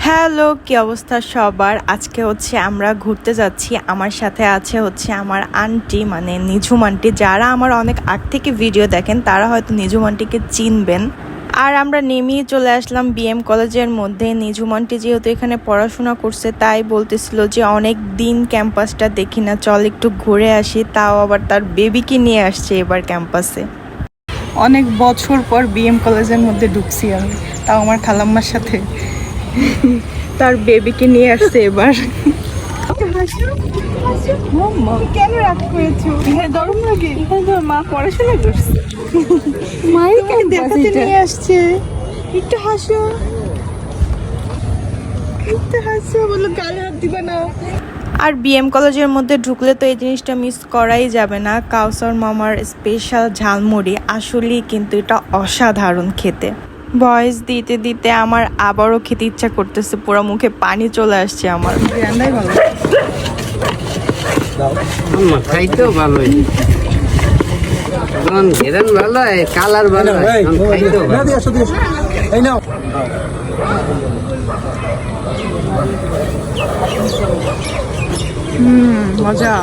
Hello, কি অবস্থা সবার? আজকে আমরা ঘুরতে যাচ্ছি। আমার সাথে আছে আমার আন্টি, মানে নিঝুম আন্টি। যারা আমার অনেক আগ থেকে ভিডিও দেখেন তারা হয়তো নিঝুম আন্টিকে চিনবেন। আর আমরা নেমেই চলে আসলাম বিএম কলেজের মধ্যে। নিঝুম আন্টি যেহেতু এখানে পড়াশোনা করছে তাই বলতেছিল যে অনেক দিন ক্যাম্পাসটা দেখি না, চল একটু ঘুরে আসি। তাও আবার তার বেবিকে নিয়ে আসছে এবার ক্যাম্পাসে। অনেক বছর পর বিএম কলেজের মধ্যে ঢুকছি আমি, তাও আমার খালাম্মার সাথে। তার বেবিকে নিয়ে আসছে এবার। কেন রাগ করেছো? গরম লাগে? মা পড়াশোনা করছে, মায়ের দেখাতে নিয়ে আসছে। একটু হাসো, একটু হাসো, বলো গালে হাত দিবা না। আর বিএম কলেজের মধ্যে ঢুকলে তো এই জিনিসটা মিস করাই যাবে না, কাউসার মামার স্পেশাল ঝালমুড়ি। আসলেই কিন্তু এটা অসাধারণ খেতে। ভয়েস দিতে দিতে আমার আবারও খেতে ইচ্ছা করতেছে, পুরো মুখে পানি চলে আসছে আমার। রান্নাই ভালো, খাইতেও ভালোই, ঘেরান ভালো, কালার ভালো, খাইতেও ভালো। মজা।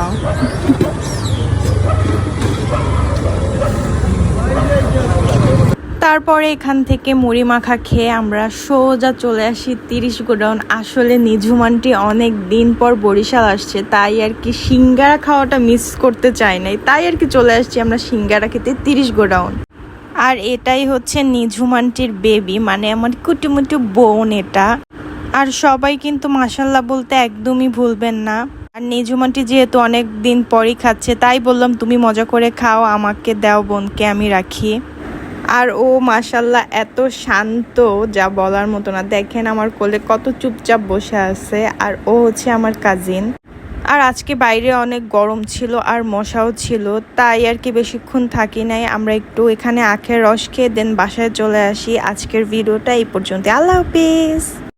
তারপরে এখান থেকে মুড়ি মাখা খেয়ে আমরা সোজা চলে আসি 30 গোডাউন। আসলে নিঝুম আন্টি অনেক দিন পর বরিশাল আসছে, তাই আর কি সিঙ্গারা খাওয়াটা মিস করতে চাই নাই, তাই আর কি চলে আসছি আমরা সিঙ্গারা খেতে 30 গোডাউন। আর এটাই নিঝুম আন্টির বেবি, মানে আমার কুটুমুটু বোন এটা। আর সবাই কিন্তু মাশাল্লাহ বলতে একদমই ভুলবেন না। আর নিঝুম আন্টি যেহেতু অনেক দিন পরই খাচ্ছে, তাই বললাম তুমি মজা করে খাও, আমাকে দাও, বোনকে আমি রাখি। আর ও মাশাল্লাহ এত শান্ত, যা বলার মতো না। দেখেন আমার কোলে কত চুপচাপ বসে আছে। আর ও আমার কাজিন। আর আজকে বাইরে অনেক গরম ছিল আর মশাও ছিল, তাই আর কি বেশিক্ষণ থাকি নাই। আমরা একটু এখানে আখের রস খেয়ে দেন বাসায় চলে আসি। আজকের ভিডিওটা এই পর্যন্ত। আল্লাহ হাফিজ।